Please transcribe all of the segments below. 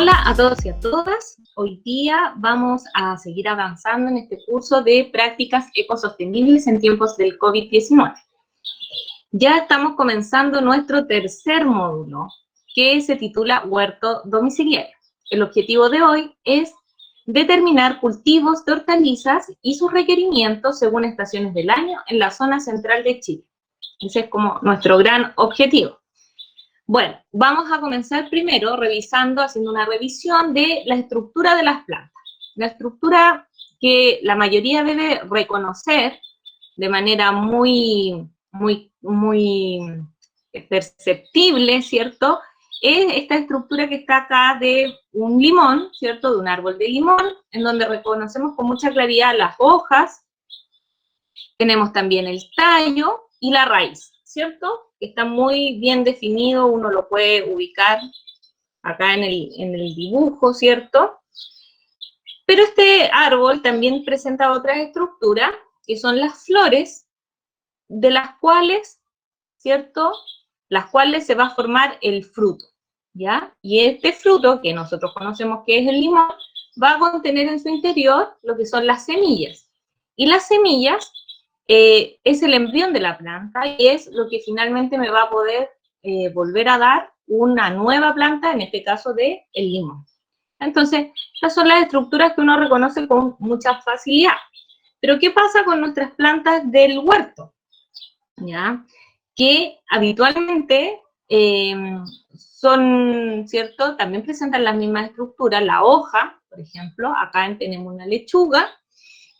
Hola a todos y a todas. Hoy día vamos a seguir avanzando en este curso de prácticas ecosostenibles en tiempos del COVID-19. Ya estamos comenzando nuestro tercer módulo, que se titula Huerto Domiciliario. El objetivo de hoy es determinar cultivos de hortalizas y sus requerimientos según estaciones del año en la zona central de Chile. Ese es como nuestro gran objetivo. Bueno, vamos a comenzar primero haciendo una revisión de la estructura de las plantas. La estructura que la mayoría debe reconocer de manera muy perceptible, ¿cierto? Es esta estructura que está acá de un limón, ¿cierto? De un árbol de limón, en donde reconocemos con mucha claridad las hojas, tenemos también el tallo y la raíz, ¿cierto? Está muy bien definido, uno lo puede ubicar acá en el dibujo, ¿cierto? Pero este árbol también presenta otras estructuras, que son las flores, de las cuales, ¿cierto? Las cuales se va a formar el fruto, ¿ya? Y este fruto, que nosotros conocemos que es el limón, va a contener en su interior lo que son las semillas. Y las semillas es el embrión de la planta y es lo que finalmente me va a poder volver a dar una nueva planta, en este caso de el limón. Entonces, estas son las estructuras que uno reconoce con mucha facilidad. Pero, ¿qué pasa con nuestras plantas del huerto? ¿Ya? Que habitualmente son, ¿cierto? También presentan las mismas estructuras. La hoja, por ejemplo, acá tenemos una lechuga,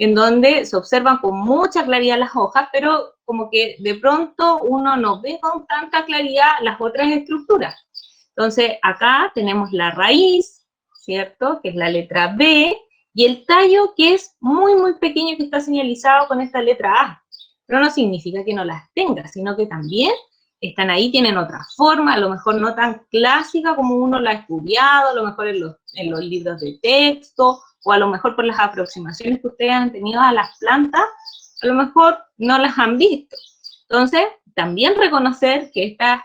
en donde se observan con mucha claridad las hojas, pero como que de pronto uno no ve con tanta claridad las otras estructuras. Entonces, acá tenemos la raíz, ¿cierto? Que es la letra B, y el tallo, que es muy pequeño, que está señalizado con esta letra A. Pero no significa que no las tenga, sino que también están ahí, tienen otra forma, a lo mejor no tan clásica como uno la ha estudiado, a lo mejor en los libros de texto, o a lo mejor por las aproximaciones que ustedes han tenido a las plantas, a lo mejor no las han visto. Entonces, también reconocer que estas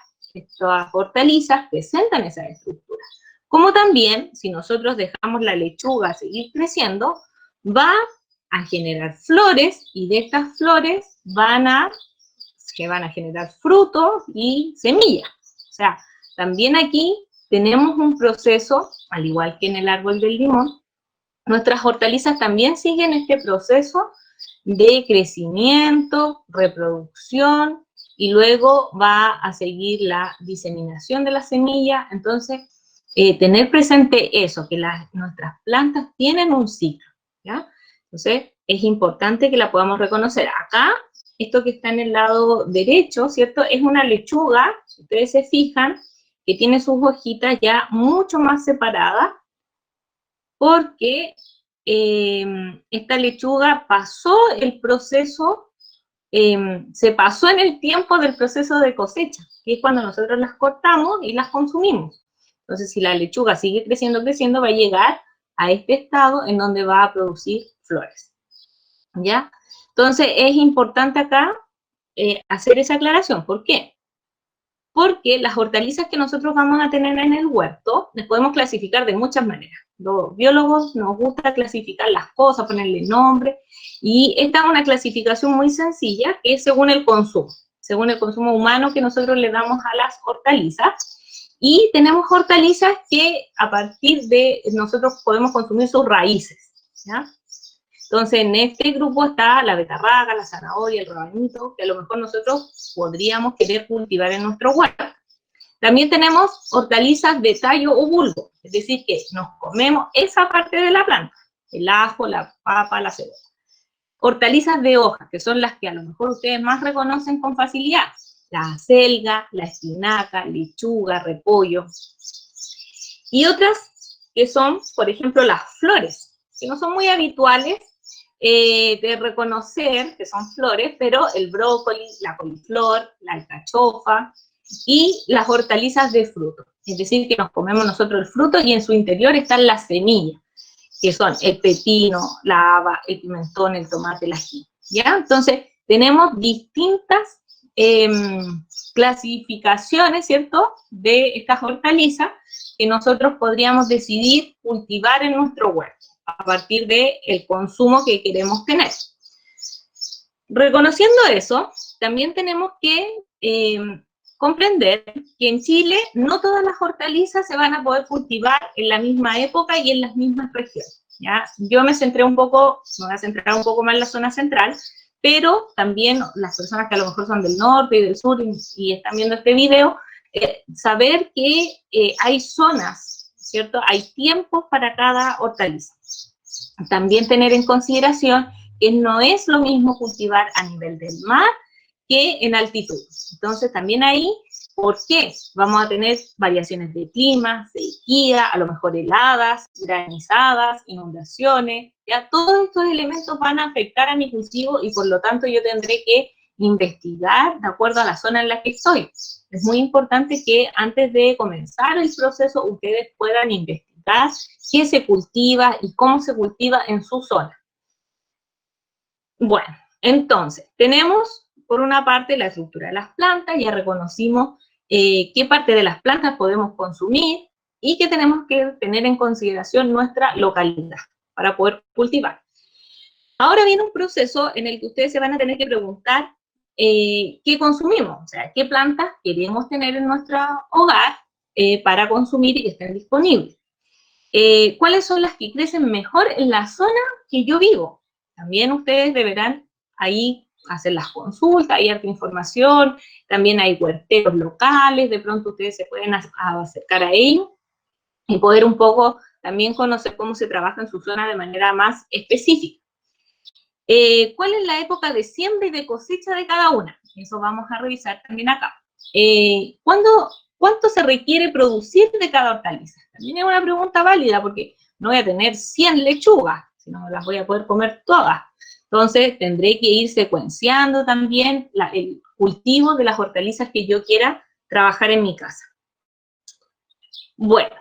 hortalizas presentan esas estructuras. Como también, si nosotros dejamos la lechuga seguir creciendo, va a generar flores, y de estas flores van a generar frutos y semillas. O sea, también aquí tenemos un proceso, al igual que en el árbol del limón, nuestras hortalizas también siguen este proceso de crecimiento, reproducción, y luego va a seguir la diseminación de la semilla. Entonces, tener presente eso, que nuestras plantas tienen un ciclo, ¿ya? Entonces, es importante que la podamos reconocer. Acá, esto que está en el lado derecho, ¿cierto? Es una lechuga, si ustedes se fijan, que tiene sus hojitas ya mucho más separadas, porque esta lechuga pasó el proceso, se pasó en el tiempo del proceso de cosecha, que es cuando nosotros las cortamos y las consumimos. Entonces, si la lechuga sigue creciendo, va a llegar a este estado en donde va a producir flores, ¿ya? Entonces, es importante acá hacer esa aclaración. ¿Por qué? Porque las hortalizas que nosotros vamos a tener en el huerto las podemos clasificar de muchas maneras. Los biólogos nos gusta clasificar las cosas, ponerle nombre, y esta es una clasificación muy sencilla, que es según el consumo humano que nosotros le damos a las hortalizas. Y tenemos hortalizas que a partir de nosotros podemos consumir sus raíces, ¿ya? Entonces, en este grupo está la betarraga, la zanahoria, el rabanito, que a lo mejor nosotros podríamos querer cultivar en nuestro huerto. También tenemos hortalizas de tallo o bulbo, es decir, que nos comemos esa parte de la planta, el ajo, la papa, la cebolla. Hortalizas de hoja, que son las que a lo mejor ustedes más reconocen con facilidad, la acelga, la espinaca, lechuga, repollo. Y otras que son, por ejemplo, las flores, que no son muy habituales de reconocer que son flores, pero el brócoli, la coliflor, la alcachofa y las hortalizas de fruto. Es decir, que nos comemos nosotros el fruto y en su interior están las semillas, que son el pepino, la haba, el pimentón, el tomate, el ají, ¿ya? Entonces, tenemos distintas clasificaciones, ¿cierto?, de estas hortalizas que nosotros podríamos decidir cultivar en nuestro huerto a partir del consumo que queremos tener. Reconociendo eso, también tenemos que comprender que en Chile no todas las hortalizas se van a poder cultivar en la misma época y en las mismas regiones, ¿ya? Yo me voy a centrar un poco más en la zona central, pero también las personas que a lo mejor son del norte y del sur y están viendo este video, saber que hay zonas, ¿cierto? Hay tiempos para cada hortaliza. También tener en consideración que no es lo mismo cultivar a nivel del mar que en altitud. Entonces, también ahí, ¿por qué? Vamos a tener variaciones de clima, sequía, a lo mejor heladas, granizadas, inundaciones, ya todos estos elementos van a afectar a mi cultivo y por lo tanto yo tendré que investigar de acuerdo a la zona en la que estoy. Es muy importante que antes de comenzar el proceso ustedes puedan investigar qué se cultiva y cómo se cultiva en su zona. Bueno, entonces, tenemos por una parte la estructura de las plantas, ya reconocimos qué parte de las plantas podemos consumir y que tenemos que tener en consideración nuestra localidad para poder cultivar. Ahora viene un proceso en el que ustedes se van a tener que preguntar qué consumimos, o sea, qué plantas queremos tener en nuestro hogar para consumir y que estén disponibles. ¿Cuáles son las que crecen mejor en la zona que yo vivo? También ustedes deberán ahí hacer las consultas, hay harta información, también hay huerteros locales, de pronto ustedes se pueden acercar a ellos y poder un poco también conocer cómo se trabaja en su zona de manera más específica. ¿Cuál es la época de siembra y de cosecha de cada una? Eso vamos a revisar también acá. ¿Cuánto se requiere producir de cada hortaliza? También es una pregunta válida porque no voy a tener 100 lechugas, sino me las voy a poder comer todas. Entonces tendré que ir secuenciando también el cultivo de las hortalizas que yo quiera trabajar en mi casa. Bueno,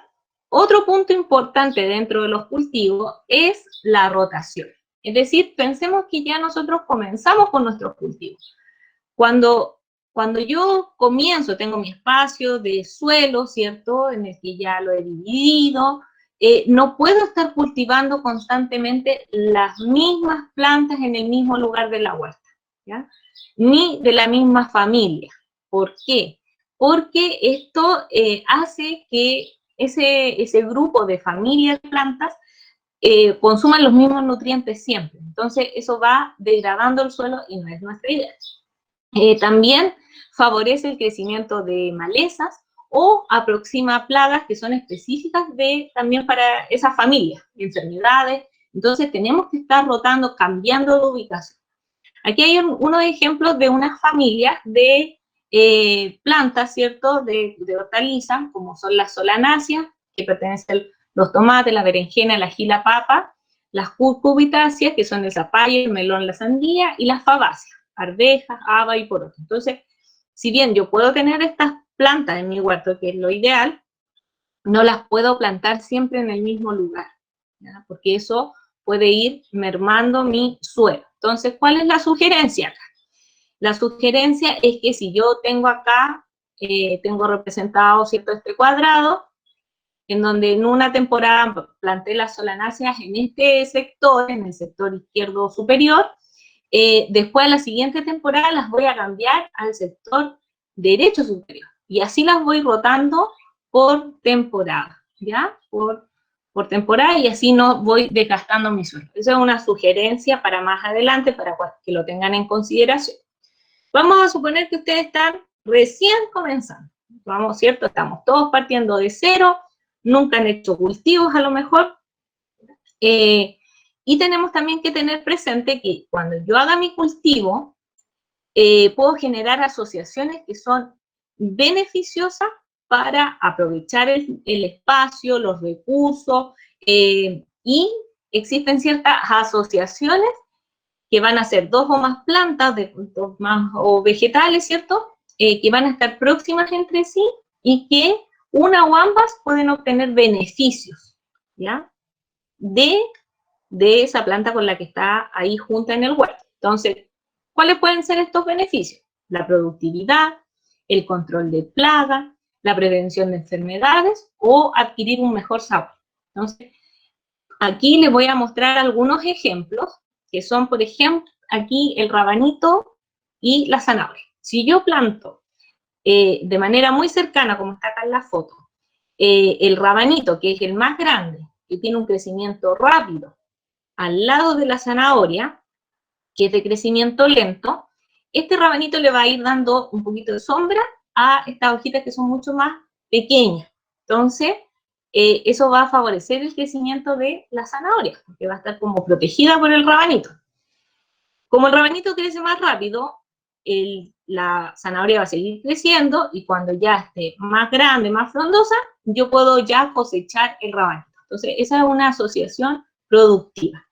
otro punto importante dentro de los cultivos es la rotación. Es decir, pensemos que ya nosotros comenzamos con nuestros cultivos. Cuando yo comienzo, tengo mi espacio de suelo, ¿cierto?, en el que ya lo he dividido, no puedo estar cultivando constantemente las mismas plantas en el mismo lugar de la huerta, ¿ya? Ni de la misma familia. ¿Por qué? Porque esto hace que ese grupo de familias de plantas consuman los mismos nutrientes siempre. Entonces, eso va degradando el suelo y no es nuestra idea. También favorece el crecimiento de malezas o aproxima plagas que son específicas también para esa familia, enfermedades. Entonces, tenemos que estar rotando, cambiando de ubicación. Aquí hay unos ejemplos de una familia de plantas, ¿cierto?, de hortalizas, como son las solanáceas, que pertenecen los tomates, la berenjena, la ají, la papa, las cucurbitaceas, que son el zapallo, el melón, la sandía, y las fabáceas, arvejas, haba y poroto. Entonces, si bien yo puedo tener estas plantas en mi huerto, que es lo ideal, no las puedo plantar siempre en el mismo lugar, ¿ya? Porque eso puede ir mermando mi suelo. Entonces, ¿cuál es la sugerencia acá? La sugerencia es que si yo tengo acá, tengo representado, ¿cierto?, este cuadrado, en donde en una temporada planté las solanáceas en este sector, en el sector izquierdo superior, después a la siguiente temporada las voy a cambiar al sector derecho superior, y así las voy rotando por temporada, ¿ya? Por temporada, y así no voy desgastando mi suelo. Esa es una sugerencia para más adelante, para que lo tengan en consideración. Vamos a suponer que ustedes están recién comenzando, vamos, ¿cierto? Estamos todos partiendo de cero, nunca han hecho cultivos a lo mejor, y tenemos también que tener presente que cuando yo haga mi cultivo, puedo generar asociaciones que son beneficiosas para aprovechar el espacio, los recursos, y existen ciertas asociaciones que van a ser dos o más plantas, o vegetales, ¿cierto?, que van a estar próximas entre sí y que una o ambas pueden obtener beneficios, ¿ya?, de esa planta con la que está ahí junta en el huerto. Entonces, ¿cuáles pueden ser estos beneficios? La productividad, el control de plagas, la prevención de enfermedades o adquirir un mejor sabor. Entonces, aquí les voy a mostrar algunos ejemplos, que son, por ejemplo, aquí el rabanito y la zanahoria. Si yo planto de manera muy cercana, como está acá en la foto, el rabanito, que es el más grande, que tiene un crecimiento rápido, al lado de la zanahoria, que es de crecimiento lento, este rabanito le va a ir dando un poquito de sombra a estas hojitas que son mucho más pequeñas. Entonces, eso va a favorecer el crecimiento de la zanahoria, porque va a estar como protegida por el rabanito. Como el rabanito crece más rápido, la zanahoria va a seguir creciendo y cuando ya esté más grande, más frondosa, yo puedo ya cosechar el rabanito. Entonces, esa es una asociación productiva.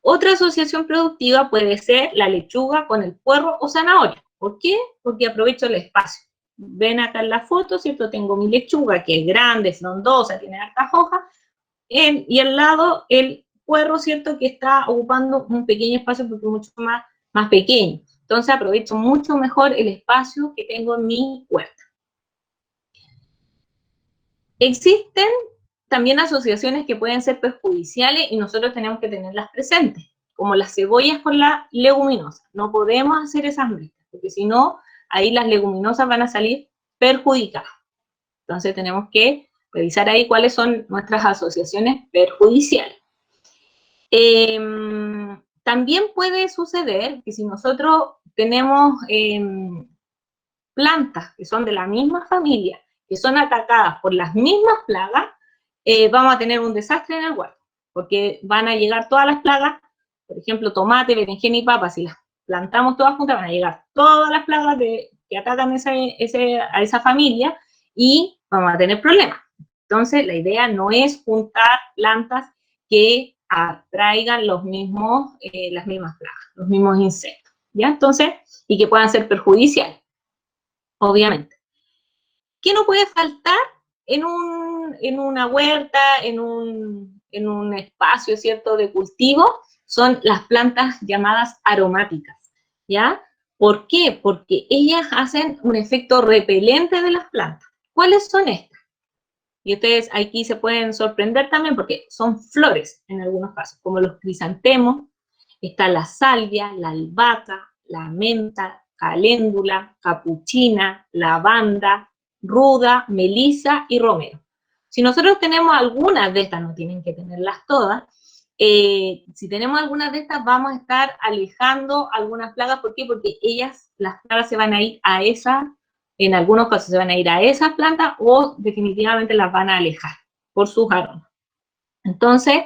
Otra asociación productiva puede ser la lechuga con el puerro o zanahoria. ¿Por qué? Porque aprovecho el espacio. Ven acá en la foto, ¿cierto? Tengo mi lechuga que es grande, frondosa, tiene hartas hojas, y al lado el puerro, ¿cierto? Que está ocupando un pequeño espacio porque es mucho más pequeño. Entonces aprovecho mucho mejor el espacio que tengo en mi huerta. Existen también asociaciones que pueden ser perjudiciales y nosotros tenemos que tenerlas presentes, como las cebollas con la leguminosa. No podemos hacer esas mezclas, porque si no, ahí las leguminosas van a salir perjudicadas. Entonces tenemos que revisar ahí cuáles son nuestras asociaciones perjudiciales. También puede suceder que si nosotros tenemos plantas que son de la misma familia, que son atacadas por las mismas plagas, vamos a tener un desastre en el huerto, porque van a llegar todas las plagas, por ejemplo, tomate, berenjena y papa, si las plantamos todas juntas, van a llegar todas las plagas que atacan a esa familia y vamos a tener problemas. Entonces, la idea no es juntar plantas que atraigan las mismas plagas, los mismos insectos, ¿ya? Entonces, y que puedan ser perjudiciales, obviamente. ¿Qué no puede faltar en una huerta, en un espacio, ¿cierto?, de cultivo? Son las plantas llamadas aromáticas, ¿ya? ¿Por qué? Porque ellas hacen un efecto repelente de las plantas. ¿Cuáles son estas? Y ustedes aquí se pueden sorprender también porque son flores en algunos casos, como los crisantemos, está la salvia, la albahaca, la menta, caléndula, capuchina, lavanda, ruda, melisa y romero. Si nosotros tenemos algunas de estas, no tienen que tenerlas todas, si tenemos algunas de estas vamos a estar alejando algunas plagas. ¿Por qué? Porque las plagas se van a ir a en algunos casos se van a ir a esas plantas o definitivamente las van a alejar por sus aromas. Entonces,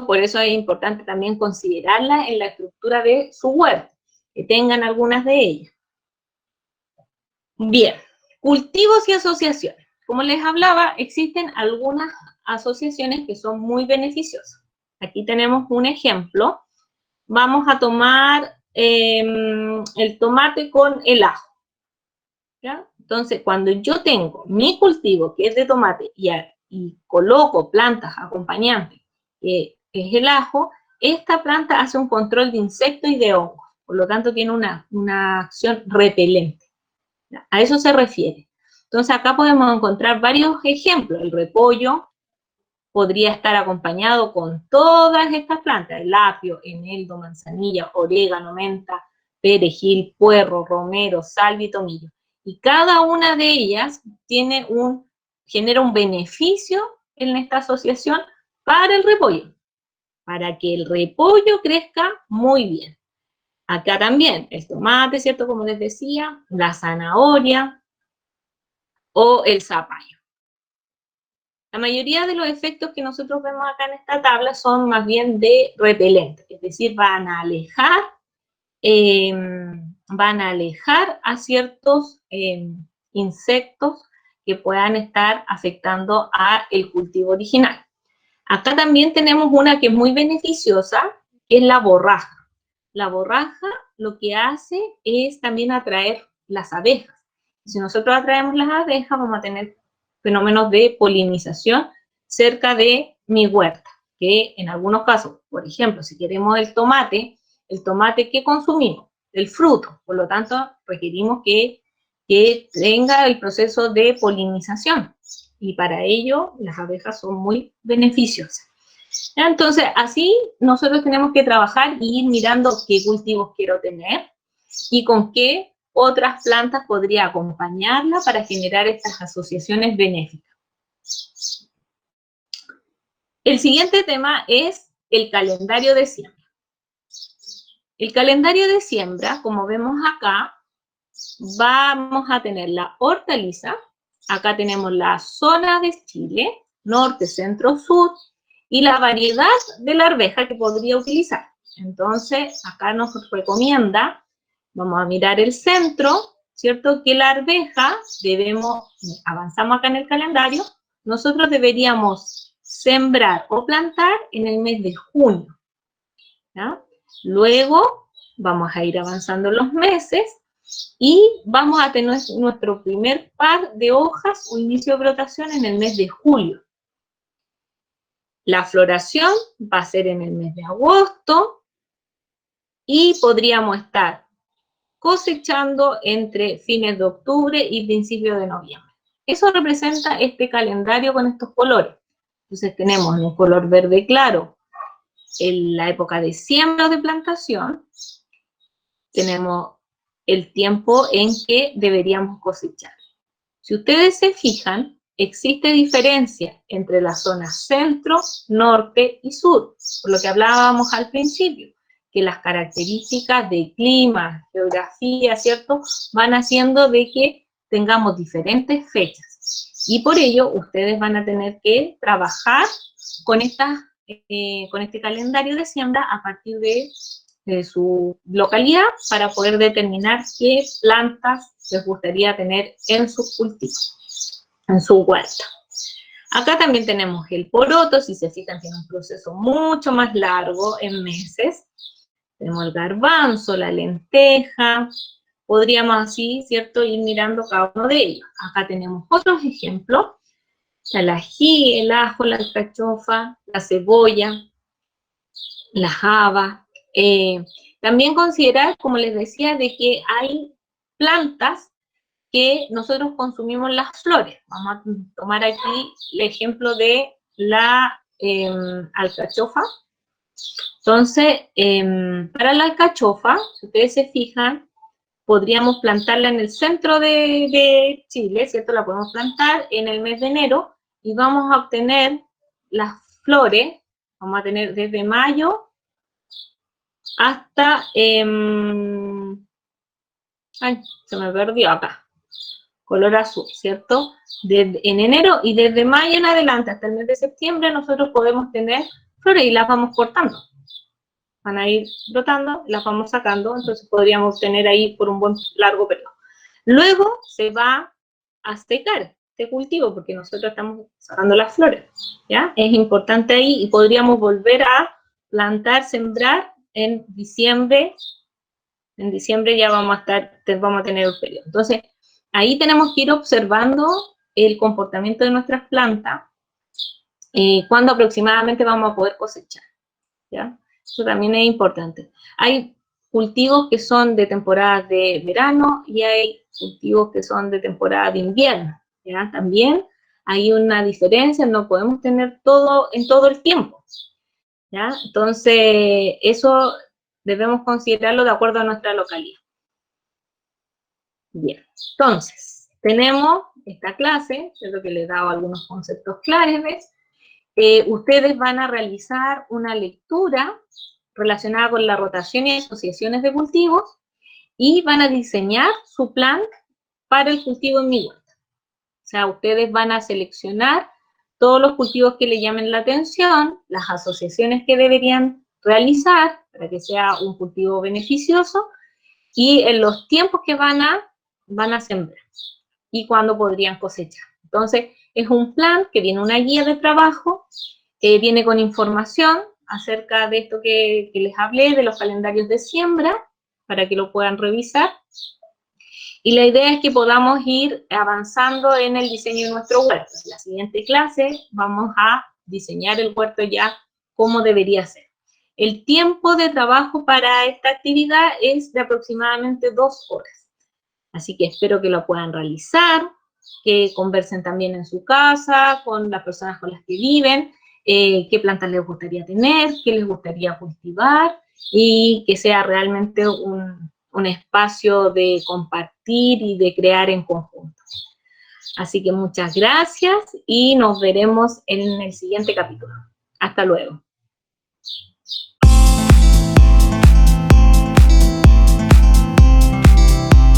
por eso es importante también considerarlas en la estructura de su huerto, que tengan algunas de ellas. Bien, cultivos y asociaciones. Como les hablaba, existen algunas asociaciones que son muy beneficiosas. Aquí tenemos un ejemplo. Vamos a tomar el tomate con el ajo, ¿ya? Entonces, cuando yo tengo mi cultivo, que es de tomate, y coloco plantas acompañantes, que es el ajo, esta planta hace un control de insectos y de hongos, por lo tanto tiene una acción repelente. A eso se refiere. Entonces acá podemos encontrar varios ejemplos. El repollo podría estar acompañado con todas estas plantas, el apio, eneldo, manzanilla, orégano, menta, perejil, puerro, romero, salvia y tomillo. Y cada una de ellas genera un beneficio en esta asociación para el repollo, para que el repollo crezca muy bien. Acá también el tomate, ¿cierto? Como les decía, la zanahoria o el zapallo. La mayoría de los efectos que nosotros vemos acá en esta tabla son más bien de repelente, es decir, van a alejar a ciertos insectos que puedan estar afectando al cultivo original. Acá también tenemos una que es muy beneficiosa, que es la borraja. La borraja lo que hace es también atraer las abejas. Si nosotros atraemos las abejas, vamos a tener fenómenos de polinización cerca de mi huerta, que en algunos casos, por ejemplo, si queremos el tomate que consumimos, el fruto, por lo tanto, requerimos que que tenga el proceso de polinización. Y para ello las abejas son muy beneficiosas. Entonces, así nosotros tenemos que trabajar y ir mirando qué cultivos quiero tener y con qué otras plantas podría acompañarla para generar estas asociaciones benéficas. El siguiente tema es el calendario de siembra. El calendario de siembra, como vemos acá, vamos a tener la hortaliza. Acá tenemos la zona de Chile, norte, centro, sur, y la variedad de la arveja que podría utilizar. Entonces, acá nos recomienda, vamos a mirar el centro, ¿cierto? Que la arveja avanzamos acá en el calendario, nosotros deberíamos sembrar o plantar en el mes de junio, ¿ya? Luego, vamos a ir avanzando los meses, y vamos a tener nuestro primer par de hojas o inicio de brotación en el mes de julio. La floración va a ser en el mes de agosto y podríamos estar cosechando entre fines de octubre y principios de noviembre. Eso representa este calendario con estos colores. Entonces tenemos un color verde claro en la época de siembra o de plantación, tenemos el tiempo en que deberíamos cosechar. Si ustedes se fijan, existe diferencia entre la zona centro, norte y sur, por lo que hablábamos al principio, que las características de clima, geografía, ¿cierto?, van haciendo de que tengamos diferentes fechas. Y por ello, ustedes van a tener que trabajar con este calendario de siembra a partir de su localidad para poder determinar qué plantas les gustaría tener en sus cultivos, en su huerta. Acá también tenemos el poroto, si se fijan tiene un proceso mucho más largo en meses. Tenemos el garbanzo, la lenteja, podríamos así, ¿cierto?, ir mirando cada uno de ellos. Acá tenemos otros ejemplos, el ají, el ajo, la alcachofa, la cebolla, las habas. También considerar, como les decía, de que hay plantas que nosotros consumimos las flores. Vamos a tomar aquí el ejemplo de la alcachofa. Entonces, para la alcachofa, si ustedes se fijan, podríamos plantarla en el centro de Chile, ¿cierto? La podemos plantar en el mes de enero y vamos a obtener las flores, vamos a tener desde mayo hasta, se me perdió acá, color azul, ¿cierto? En enero y desde mayo en adelante hasta el mes de septiembre nosotros podemos tener flores y las vamos cortando. Van a ir brotando, las vamos sacando, entonces podríamos tener ahí por un buen largo periodo. Luego se va a secar este cultivo porque nosotros estamos sacando las flores, ¿ya? Es importante ahí y podríamos volver a plantar, sembrar en diciembre. En diciembre ya vamos a tener el periodo. Entonces, ahí tenemos que ir observando el comportamiento de nuestras plantas, cuándo aproximadamente vamos a poder cosechar, ¿ya? Eso también es importante. Hay cultivos que son de temporada de verano y hay cultivos que son de temporada de invierno, ¿ya? También hay una diferencia, no podemos tener todo en todo el tiempo, ¿ya? Entonces, eso debemos considerarlo de acuerdo a nuestra localidad. Bien, entonces, tenemos esta clase, creo que les he dado algunos conceptos claves. Ustedes van a realizar una lectura relacionada con la rotación y asociaciones de cultivos y van a diseñar su plan para el cultivo en mi huerta. O sea, ustedes van a seleccionar todos los cultivos que les llamen la atención, las asociaciones que deberían realizar para que sea un cultivo beneficioso y en los tiempos que van a sembrar y cuándo podrían cosechar. Entonces, es un plan que viene una guía de trabajo, viene con información acerca de esto que les hablé, de los calendarios de siembra, para que lo puedan revisar. Y la idea es que podamos ir avanzando en el diseño de nuestro huerto. En la siguiente clase vamos a diseñar el huerto ya como debería ser. El tiempo de trabajo para esta actividad es de aproximadamente 2 horas. Así que espero que lo puedan realizar, que conversen también en su casa, con las personas con las que viven, qué plantas les gustaría tener, qué les gustaría cultivar, y que sea realmente un espacio de compartir y de crear en conjunto. Así que muchas gracias y nos veremos en el siguiente capítulo. Hasta luego.